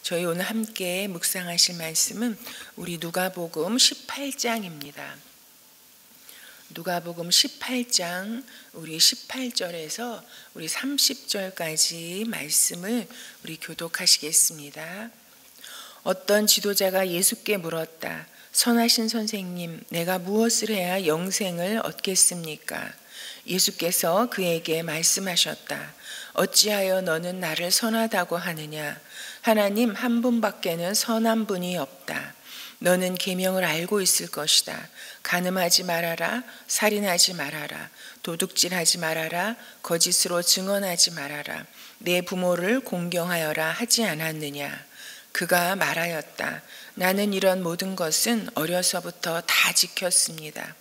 저희 오늘 함께 묵상하실 말씀은 우리 누가복음 18장입니다. 누가복음 18장 우리 18절에서 우리 30절까지 말씀을 우리 교독하시겠습니다. 어떤 지도자가 예수께 물었다. 선하신 선생님, 내가 무엇을 해야 영생을 얻겠습니까? 예수께서 그에게 말씀하셨다. 어찌하여 너는 나를 선하다고 하느냐? 하나님 한 분밖에는 선한 분이 없다. 너는 계명을 알고 있을 것이다. 간음하지 말아라, 살인하지 말아라, 도둑질하지 말아라, 거짓으로 증언하지 말아라, 내 부모를 공경하여라 하지 않았느냐? 그가 말하였다. 나는 이런 모든 것은 어려서부터 다 지켰습니다.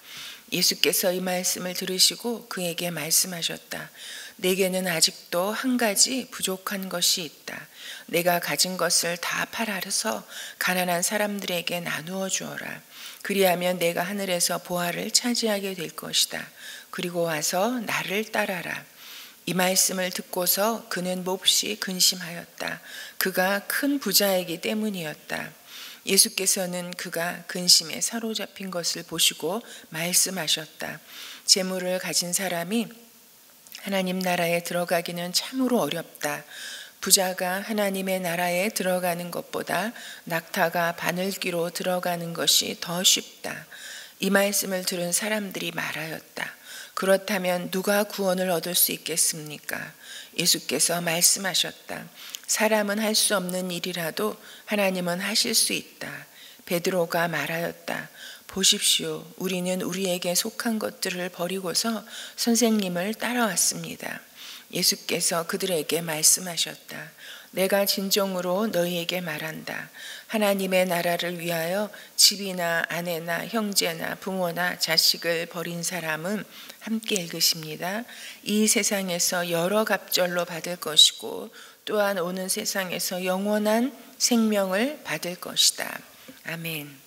예수께서 이 말씀을 들으시고 그에게 말씀하셨다. 내게는 아직도 한 가지 부족한 것이 있다. 내가 가진 것을 다 팔아서 가난한 사람들에게 나누어 주어라. 그리하면 내가 하늘에서 보화를 차지하게 될 것이다. 그리고 와서 나를 따라라. 이 말씀을 듣고서 그는 몹시 근심하였다. 그가 큰 부자이기 때문이었다. 예수께서는 그가 근심에 사로잡힌 것을 보시고 말씀하셨다. 재물을 가진 사람이 하나님 나라에 들어가기는 참으로 어렵다. 부자가 하나님의 나라에 들어가는 것보다 낙타가 바늘귀로 들어가는 것이 더 쉽다. 이 말씀을 들은 사람들이 말하였다. 그렇다면 누가 구원을 얻을 수 있겠습니까? 예수께서 말씀하셨다. 사람은 할 수 없는 일이라도 하나님은 하실 수 있다. 베드로가 말하였다. 보십시오. 우리는 우리에게 속한 것들을 버리고서 선생님을 따라왔습니다. 예수께서 그들에게 말씀하셨다. 내가 진정으로 너희에게 말한다. 하나님의 나라를 위하여 집이나 아내나 형제나 부모나 자식을 버린 사람은 함께 읽으십니다. 이 세상에서 여러 갑절로 받을 것이고 또한 오는 세상에서 영원한 생명을 받을 것이다. 아멘.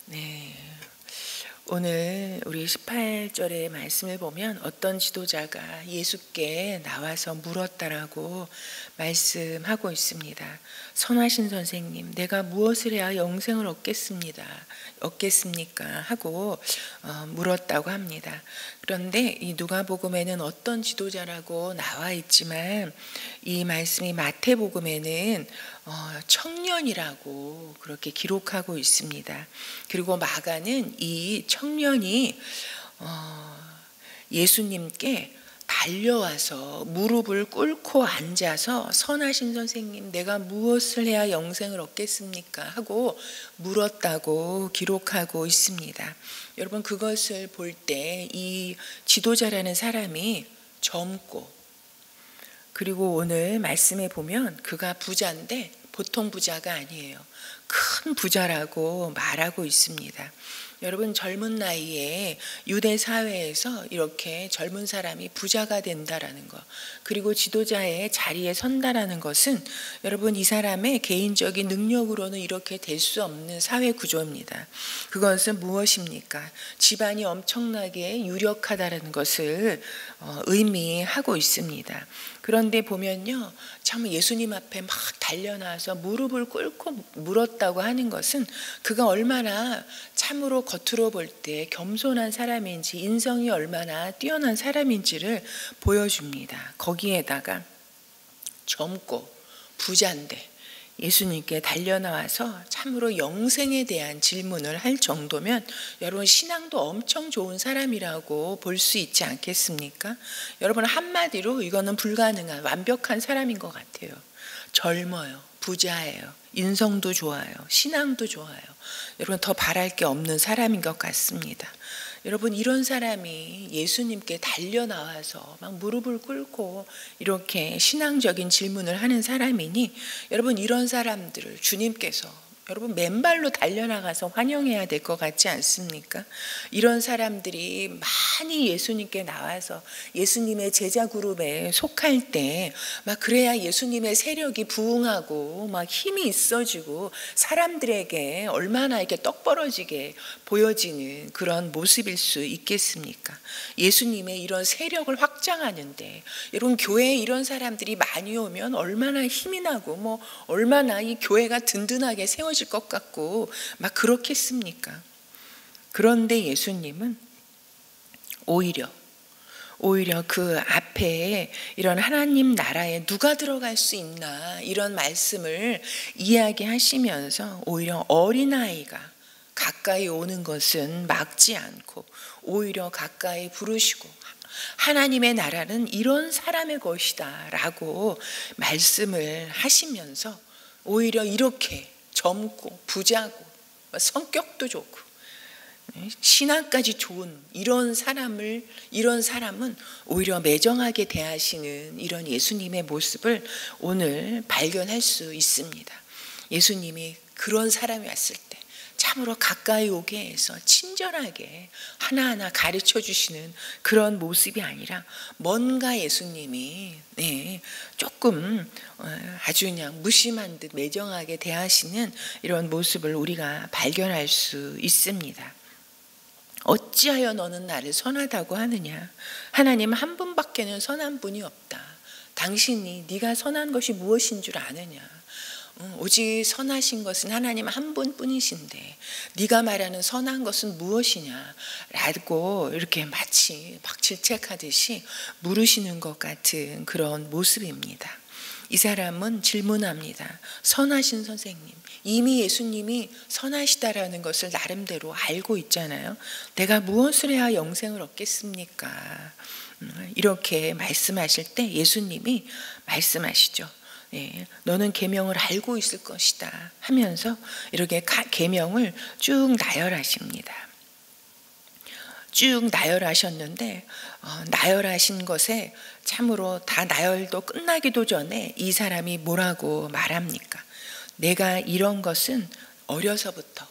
네. 오늘 우리 18절의 말씀을 보면 어떤 지도자가 예수께 나와서 물었다라고 말씀하고 있습니다. 선하신 선생님, 내가 무엇을 해야 영생을 얻겠습니까? 하고 물었다고 합니다. 그런데 이 누가복음에는 어떤 지도자라고 나와 있지만 이 말씀이 마태복음에는 청년이라고 그렇게 기록하고 있습니다. 그리고 마가는 이 청년이 예수님께 달려와서 무릎을 꿇고 앉아서 선하신 선생님, 내가 무엇을 해야 영생을 얻겠습니까? 하고 물었다고 기록하고 있습니다. 여러분, 그것을 볼 때 이 지도자라는 사람이 젊고, 그리고 오늘 말씀에 보면 그가 부자인데 보통 부자가 아니에요. 큰 부자라고 말하고 있습니다. 여러분, 젊은 나이에 유대 사회에서 이렇게 젊은 사람이 부자가 된다라는 것, 그리고 지도자의 자리에 선다라는 것은 여러분, 이 사람의 개인적인 능력으로는 이렇게 될 수 없는 사회 구조입니다. 그것은 무엇입니까? 집안이 엄청나게 유력하다라는 것을 의미하고 있습니다. 그런데 보면요, 참 예수님 앞에 막 달려나와서 무릎을 꿇고 물었다고 하는 것은 그가 얼마나 참으로 겉으로 볼 때 겸손한 사람인지, 인성이 얼마나 뛰어난 사람인지를 보여줍니다. 거기에다가 젊고 부자인데 예수님께 달려나와서 참으로 영생에 대한 질문을 할 정도면 여러분, 신앙도 엄청 좋은 사람이라고 볼 수 있지 않겠습니까? 여러분, 한마디로 이거는 불가능한 완벽한 사람인 것 같아요. 젊어요. 부자예요. 인성도 좋아요. 신앙도 좋아요. 여러분, 더 바랄 게 없는 사람인 것 같습니다. 여러분, 이런 사람이 예수님께 달려나와서 막 무릎을 꿇고 이렇게 신앙적인 질문을 하는 사람이니 여러분, 이런 사람들을 주님께서 여러분 맨발로 달려나가서 환영해야 될 것 같지 않습니까? 이런 사람들이 많이 예수님께 나와서 예수님의 제자 그룹에 속할 때 막 그래야 예수님의 세력이 부흥하고 막 힘이 있어지고 사람들에게 얼마나 이렇게 떡 벌어지게 보여지는 그런 모습일 수 있겠습니까? 예수님의 이런 세력을 확장하는데 여러분 교회에 이런 사람들이 많이 오면 얼마나 힘이 나고 뭐 얼마나 이 교회가 든든하게 세워질 것 같고 막 그렇겠습니까? 그런데 예수님은 오히려 그 앞에 이런 하나님 나라에 누가 들어갈 수 있나 이런 말씀을 이야기하시면서 오히려 어린아이가 가까이 오는 것은 막지 않고 오히려 가까이 부르시고 하나님의 나라는 이런 사람의 것이다 라고 말씀을 하시면서 오히려 이렇게 젊고 부자고 성격도 좋고 신앙까지 좋은 이런 사람은 오히려 매정하게 대하시는 이런 예수님의 모습을 오늘 발견할 수 있습니다. 예수님이 그런 사람이 왔을 때 참으로 가까이 오게 해서 친절하게 하나하나 가르쳐 주시는 그런 모습이 아니라 뭔가 예수님이 조금 아주 그냥 무심한 듯 매정하게 대하시는 이런 모습을 우리가 발견할 수 있습니다. 어찌하여 너는 나를 선하다고 하느냐? 하나님 한 분밖에는 선한 분이 없다. 당신이 네가 선한 것이 무엇인 줄 아느냐? 오직 선하신 것은 하나님 한 분뿐이신데 네가 말하는 선한 것은 무엇이냐? 라고 이렇게 마치 막 질책하듯이 물으시는 것 같은 그런 모습입니다. 이 사람은 질문합니다. 선하신 선생님, 이미 예수님이 선하시다라는 것을 나름대로 알고 있잖아요. 내가 무엇을 해야 영생을 얻겠습니까? 이렇게 말씀하실 때 예수님이 말씀하시죠. 너는 계명을 알고 있을 것이다 하면서 이렇게 계명을 쭉 나열하십니다. 쭉 나열하셨는데 나열하신 것에 참으로 다 나열도 끝나기도 전에 이 사람이 뭐라고 말합니까? 내가 이런 것은 어려서부터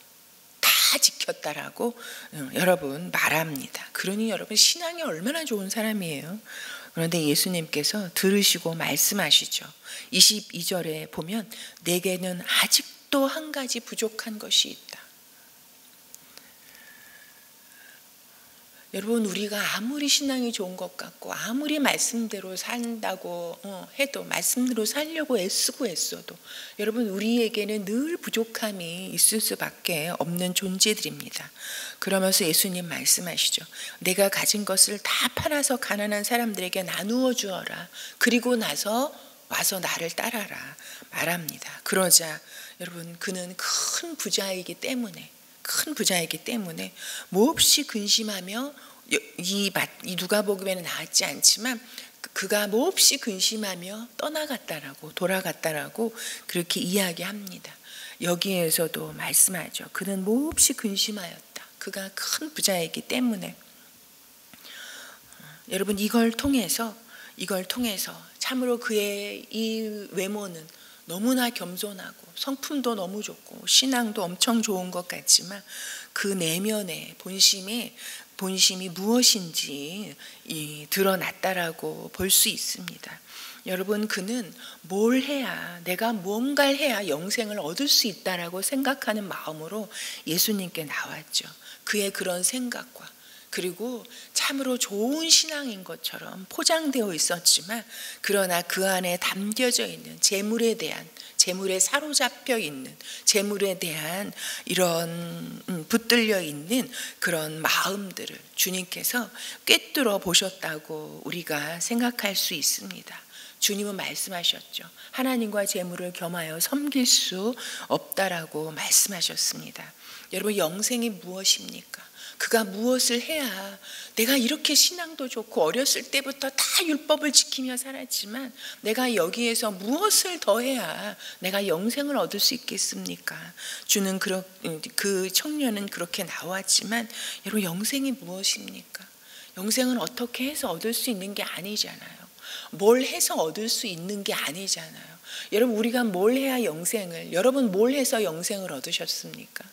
다 지켰다라고 여러분 말합니다. 그러니 여러분 신앙이 얼마나 좋은 사람이에요. 그런데 예수님께서 들으시고 말씀하시죠. 22절에 보면 내게는 아직도 한 가지 부족한 것이 있다. 여러분 우리가 아무리 신앙이 좋은 것 같고 아무리 말씀대로 산다고 해도 말씀대로 살려고 애써도 여러분 우리에게는 늘 부족함이 있을 수밖에 없는 존재들입니다. 그러면서 예수님 말씀하시죠. 내가 가진 것을 다 팔아서 가난한 사람들에게 나누어 주어라. 그리고 나서 와서 나를 따라라 말합니다. 그러자 여러분 그는 큰 부자이기 때문에 몹시 근심하며 이 누가복음에는 나왔지 않지만 그가 몹시 근심하며 돌아갔다라고 그렇게 이야기합니다. 여기에서도 말씀하죠. 그는 몹시 근심하였다. 그가 큰 부자이기 때문에 여러분 이걸 통해서 참으로 그의 이 외모는 너무나 겸손하고 성품도 너무 좋고 신앙도 엄청 좋은 것 같지만 그 내면의 본심이 무엇인지 드러났다라고 볼 수 있습니다. 여러분 그는 내가 무언가를 해야 영생을 얻을 수 있다라고 생각하는 마음으로 예수님께 나왔죠. 그의 그런 생각과 그리고 참으로 좋은 신앙인 것처럼 포장되어 있었지만 그러나 그 안에 담겨져 있는 재물에 사로잡혀 있는 재물에 대한 이런 붙들려 있는 그런 마음들을 주님께서 꿰뚫어 보셨다고 우리가 생각할 수 있습니다. 주님은 말씀하셨죠. 하나님과 재물을 겸하여 섬길 수 없다라고 말씀하셨습니다. 여러분 영생이 무엇입니까? 그가 무엇을 해야 내가 이렇게 신앙도 좋고 어렸을 때부터 다 율법을 지키며 살았지만 내가 여기에서 무엇을 더 해야 내가 영생을 얻을 수 있겠습니까? 주는 그 청년은 그렇게 나왔지만 여러분 영생이 무엇입니까? 영생은 어떻게 해서 얻을 수 있는 게 아니잖아요. 뭘 해서 얻을 수 있는 게 아니잖아요. 여러분, 우리가 뭘 해야 영생을, 여러분 뭘 해서 영생을 얻으셨습니까?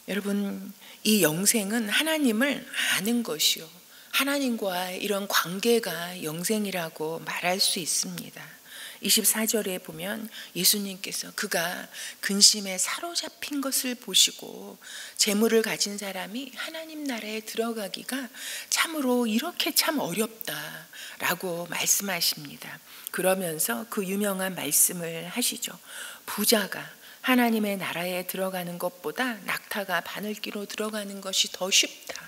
여러분, 이 영생은 하나님을 아는 것이요, 하나님과 이런 관계가 영생이라고 말할 수 있습니다. 24절에 보면 예수님께서 그가 근심에 사로잡힌 것을 보시고 재물을 가진 사람이 하나님 나라에 들어가기가 참으로 이렇게 참 어렵다라고 말씀하십니다. 그러면서 그 유명한 말씀을 하시죠. 부자가 하나님의 나라에 들어가는 것보다 낙타가 바늘기로 들어가는 것이 더 쉽다.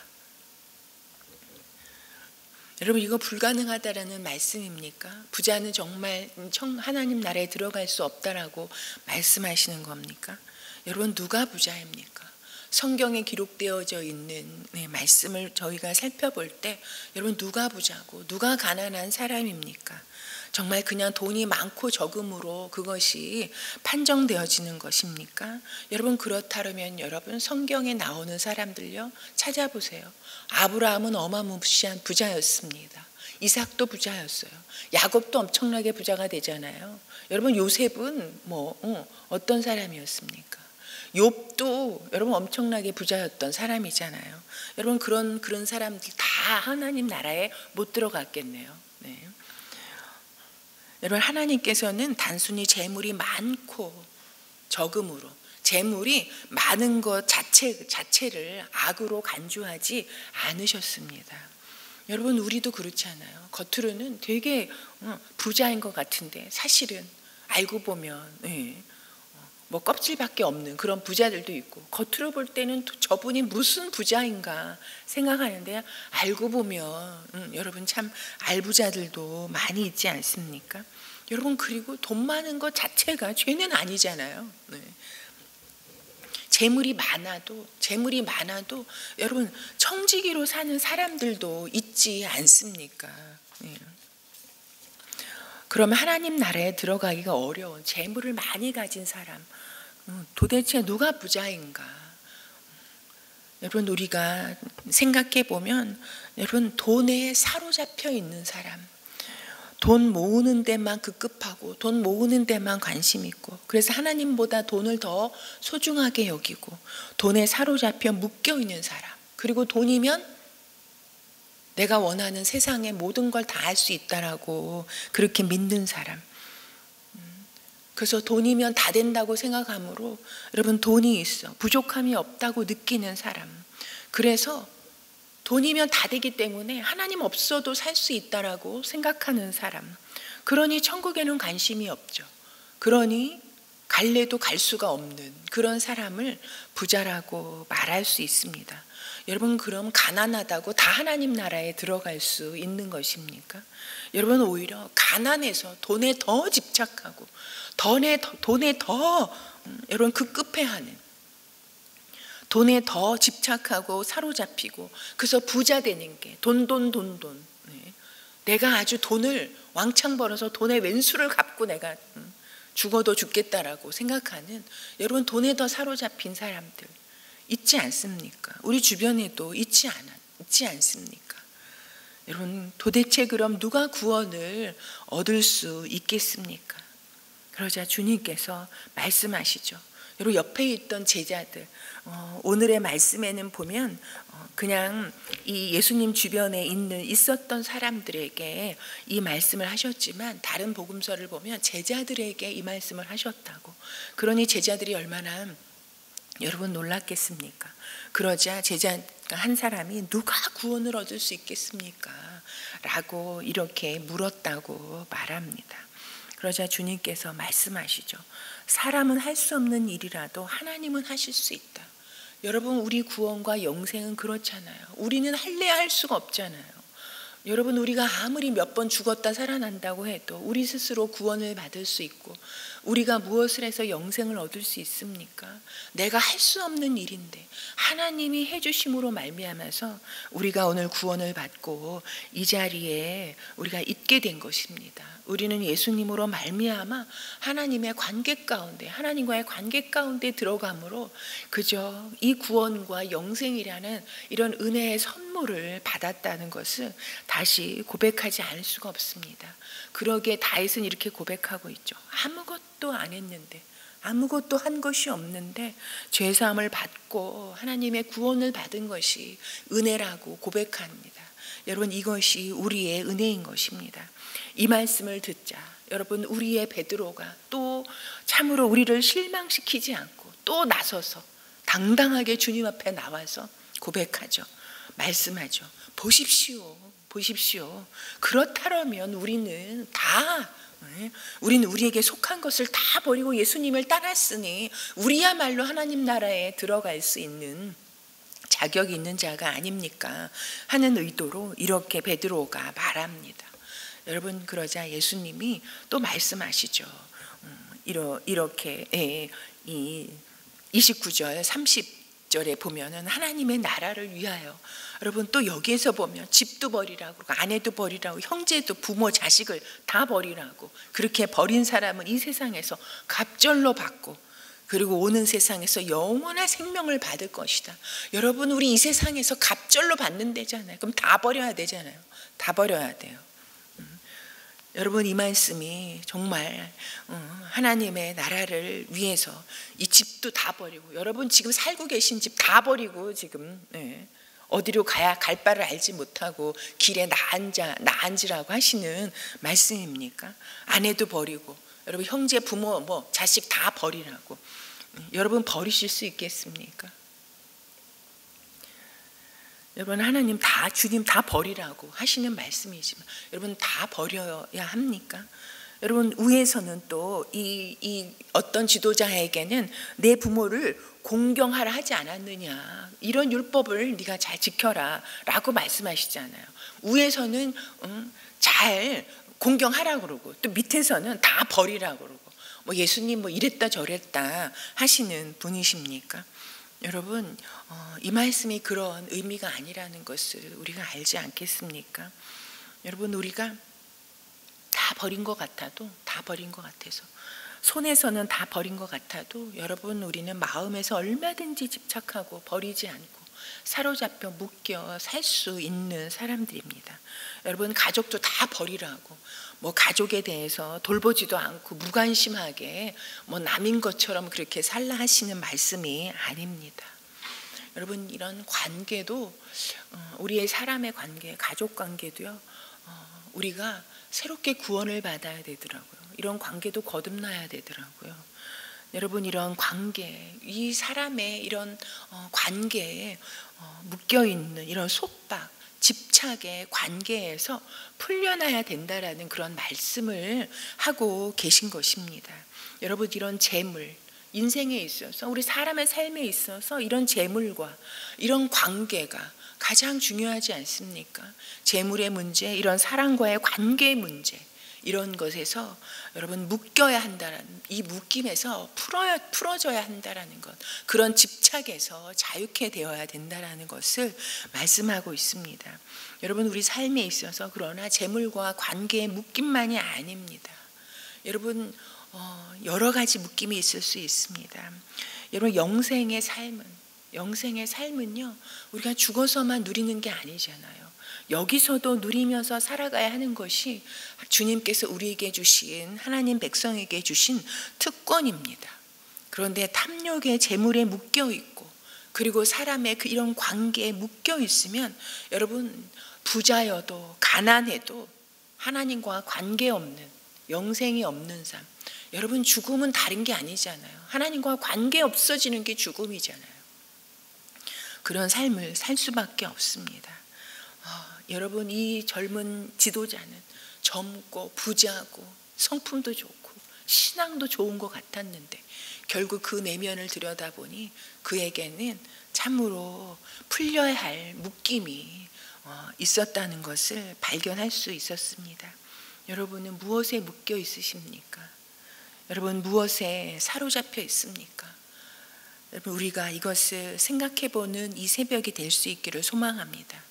여러분, 이거 불가능하다라는 말씀입니까? 부자는 정말 하나님 나라에 들어갈 수 없다라고 말씀하시는 겁니까? 여러분, 누가 부자입니까? 성경에 기록되어져 있는 말씀을 저희가 살펴볼 때 여러분, 누가 부자고 누가 가난한 사람입니까? 정말 그냥 돈이 많고 적음으로 그것이 판정되어지는 것입니까? 여러분, 그렇다면 여러분, 성경에 나오는 사람들요, 찾아보세요. 아브라함은 어마무시한 부자였습니다. 이삭도 부자였어요. 야곱도 엄청나게 부자가 되잖아요. 여러분, 요셉은 어떤 사람이었습니까? 욥도 여러분 엄청나게 부자였던 사람이잖아요. 여러분, 그런 사람들 다 하나님 나라에 못 들어갔겠네요. 네. 여러분, 하나님께서는 단순히 재물이 많고 적음으로, 재물이 많은 것 자체를 악으로 간주하지 않으셨습니다. 여러분, 우리도 그렇잖아요. 겉으로는 되게 부자인 것 같은데 사실은 알고 보면 뭐 껍질밖에 없는 그런 부자들도 있고, 겉으로 볼 때는 저분이 무슨 부자인가 생각하는데 알고 보면 여러분, 참 알부자들도 많이 있지 않습니까? 여러분, 그리고 돈 많은 것 자체가 죄는 아니잖아요. 네. 재물이 많아도 여러분, 청지기로 사는 사람들도 있지 않습니까? 네. 그러면 하나님 나라에 들어가기가 어려운 재물을 많이 가진 사람, 도대체 누가 부자인가? 여러분, 우리가 생각해 보면 여러분, 돈에 사로잡혀 있는 사람, 돈 모으는 데만 급급하고 돈 모으는 데만 관심 있고, 그래서 하나님보다 돈을 더 소중하게 여기고 돈에 사로잡혀 묶여 있는 사람, 그리고 돈이면 내가 원하는 세상의 모든 걸 다 할 수 있다라고 그렇게 믿는 사람, 그래서 돈이면 다 된다고 생각하므로 여러분, 돈이 있어 부족함이 없다고 느끼는 사람, 그래서 돈이면 다 되기 때문에 하나님 없어도 살 수 있다라고 생각하는 사람, 그러니 천국에는 관심이 없죠. 그러니 갈래도 갈 수가 없는 그런 사람을 부자라고 말할 수 있습니다. 여러분, 그럼 가난하다고 다 하나님 나라에 들어갈 수 있는 것입니까? 여러분, 오히려 가난해서 돈에 더 집착하고 돈에 더 여러분 급급해하는, 돈에 더 집착하고 사로잡히고, 그래서 부자 되는 게 돈. 네. 내가 아주 돈을 왕창 벌어서 돈의 왼수를 갚고 내가 죽어도 죽겠다라고 생각하는 여러분, 돈에 더 사로잡힌 사람들 있지 않습니까? 우리 주변에도 있지 않습니까? 여러분, 도대체 그럼 누가 구원을 얻을 수 있겠습니까? 그러자 주님께서 말씀하시죠. 여러분, 옆에 있던 제자들, 오늘의 말씀에는 보면 그냥 이 예수님 주변에 있었던 사람들에게 이 말씀을 하셨지만, 다른 복음서를 보면 제자들에게 이 말씀을 하셨다고. 그러니 제자들이 얼마나 여러분 놀랐겠습니까? 그러자 제자 한 사람이 누가 구원을 얻을 수 있겠습니까? 라고 이렇게 물었다고 말합니다. 그러자 주님께서 말씀하시죠. 사람은 할 수 없는 일이라도 하나님은 하실 수 있다. 여러분, 우리 구원과 영생은 그렇잖아요. 우리는 할래야 할 수가 없잖아요. 여러분, 우리가 아무리 몇 번 죽었다 살아난다고 해도 우리 스스로 구원을 받을 수 있고, 우리가 무엇을 해서 영생을 얻을 수 있습니까? 내가 할 수 없는 일인데 하나님이 해주심으로 말미암아서 우리가 오늘 구원을 받고 이 자리에 우리가 있게 된 것입니다. 우리는 예수님으로 말미암아 하나님의 관계 가운데, 하나님과의 관계 가운데 들어감으로 그저 이 구원과 영생이라는 이런 은혜의 선물을 받았다는 것을 다시 고백하지 않을 수가 없습니다. 그러기에 다윗은 이렇게 고백하고 있죠. 아무것도 안 했는데, 아무것도 한 것이 없는데 죄사함을 받고 하나님의 구원을 받은 것이 은혜라고 고백합니다. 여러분, 이것이 우리의 은혜인 것입니다. 이 말씀을 듣자 여러분, 우리의 베드로가 또 참으로 우리를 실망시키지 않고 또 나서서 당당하게 주님 앞에 나와서 고백하죠. 말씀하죠. 보십시오. 보십시오. 그렇다면 우리는 우리에게 속한 것을 다 버리고 예수님을 따랐으니 우리야말로 하나님 나라에 들어갈 수 있는 자격이 있는 자가 아닙니까? 하는 의도로 이렇게 베드로가 말합니다. 여러분, 그러자 예수님이 또 말씀하시죠. 이렇게 이 29절 30절에 보면은 하나님의 나라를 위하여, 여러분 또 여기에서 보면 집도 버리라고, 아내도 버리라고, 형제도, 부모, 자식을 다 버리라고, 그렇게 버린 사람은 이 세상에서 갑절로 받고 그리고 오는 세상에서 영원한 생명을 받을 것이다. 여러분, 우리 이 세상에서 갑절로 받는 데잖아요. 그럼 다 버려야 되잖아요. 다 버려야 돼요. 여러분, 이 말씀이 정말 하나님의 나라를 위해서 이 집도 다 버리고, 여러분 지금 살고 계신 집 다 버리고 지금 어디로 가야 갈 바를 알지 못하고 길에 나앉으라고 하시는 말씀입니까? 아내도 버리고, 여러분 형제, 부모, 자식 다 버리라고. 여러분 버리실 수 있겠습니까? 여러분, 하나님 주님 다 버리라고 하시는 말씀이지만 여러분 다 버려야 합니까? 여러분, 위에서는 또 이 어떤 지도자에게는 내 부모를 공경하라 하지 않았느냐, 이런 율법을 네가 잘 지켜라 라고 말씀하시잖아요. 위에서는 잘 공경하라 그러고 또 밑에서는 다 버리라 그러고, 예수님 이랬다 저랬다 하시는 분이십니까? 여러분, 이 말씀이 그런 의미가 아니라는 것을 우리가 알지 않겠습니까? 여러분, 우리가 다 버린 것 같아도, 다 버린 것 같아서, 손에서는 다 버린 것 같아도 여러분, 우리는 마음에서 얼마든지 집착하고 버리지 않고 사로잡혀 묶여 살 수 있는 사람들입니다. 여러분, 가족도 다 버리라고, 가족에 대해서 돌보지도 않고 무관심하게 남인 것처럼 그렇게 살라 하시는 말씀이 아닙니다. 여러분, 이런 관계도, 우리의 사람의 관계, 가족 관계도요, 우리가 새롭게 구원을 받아야 되더라고요. 이런 관계도 거듭나야 되더라고요. 여러분, 이런 관계, 이 사람의 이런 관계에 묶여있는 이런 속박, 집착의 관계에서 풀려나야 된다라는 그런 말씀을 하고 계신 것입니다. 여러분, 이런 재물, 인생에 있어서, 우리 사람의 삶에 있어서 이런 재물과 이런 관계가 가장 중요하지 않습니까? 재물의 문제, 이런 사랑과의 관계의 문제, 이런 것에서 여러분 묶여야 한다라는, 이 묶임에서 풀어져야 한다라는 것, 그런 집착에서 자유케 되어야 된다라는 것을 말씀하고 있습니다. 여러분, 우리 삶에 있어서 그러나 재물과 관계의 묶임만이 아닙니다. 여러분, 여러 가지 묶임이 있을 수 있습니다. 여러분, 영생의 삶은요, 우리가 죽어서만 누리는 게 아니잖아요. 여기서도 누리면서 살아가야 하는 것이 주님께서 우리에게 주신, 하나님 백성에게 주신 특권입니다. 그런데 탐욕의 재물에 묶여 있고, 그리고 사람의 이런 관계에 묶여 있으면 여러분, 부자여도 가난해도 하나님과 관계없는, 영생이 없는 삶, 여러분 죽음은 다른 게 아니잖아요. 하나님과 관계 없어지는 게 죽음이잖아요. 그런 삶을 살 수밖에 없습니다. 여러분, 이 젊은 지도자는 젊고 부자고 성품도 좋고 신앙도 좋은 것 같았는데 결국 그 내면을 들여다보니 그에게는 참으로 풀려야 할 묶임이 있었다는 것을 발견할 수 있었습니다. 여러분은 무엇에 묶여 있으십니까? 여러분, 무엇에 사로잡혀 있습니까? 여러분, 우리가 이것을 생각해보는 이 새벽이 될 수 있기를 소망합니다.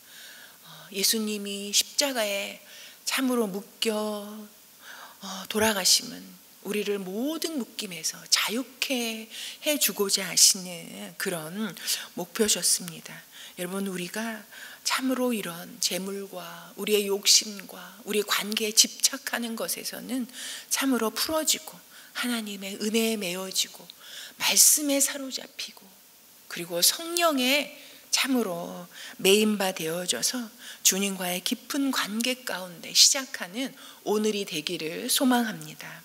예수님이 십자가에 참으로 묶여 돌아가심은 우리를 모든 묶임에서 자유케 해주고자 하시는 그런 목표셨습니다. 여러분, 우리가 참으로 이런 재물과 우리의 욕심과 우리의 관계에 집착하는 것에서는 참으로 풀어지고 하나님의 은혜에 메어지고 말씀에 사로잡히고 그리고 성령에 참으로 메인바 되어져서 주님과의 깊은 관계 가운데 시작하는 오늘이 되기를 소망합니다.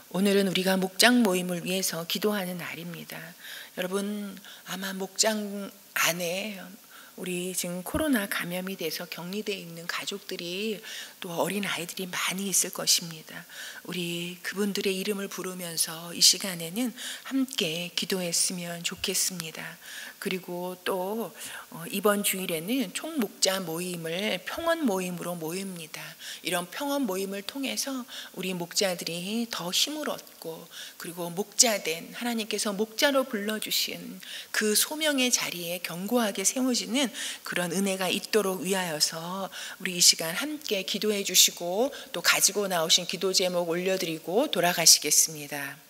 오늘은 우리가 목장 모임을 위해서 기도하는 날입니다. 여러분, 아마 목장 안에 우리 지금 코로나 감염이 돼서 격리되어 있는 가족들이 또 어린 아이들이 많이 있을 것입니다. 우리 그분들의 이름을 부르면서 이 시간에는 함께 기도했으면 좋겠습니다. 그리고 또 이번 주일에는 총목자 모임을 평원 모임으로 모입니다. 이런 평원 모임을 통해서 우리 목자들이 더 힘을 얻고 그리고 목자된 하나님께서 목자로 불러주신 그 소명의 자리에 견고하게 세워지는 그런 은혜가 있도록 위하여서 우리 이 시간 함께 기도해 주시고 또 가지고 나오신 기도 제목 올려드리고 돌아가시겠습니다.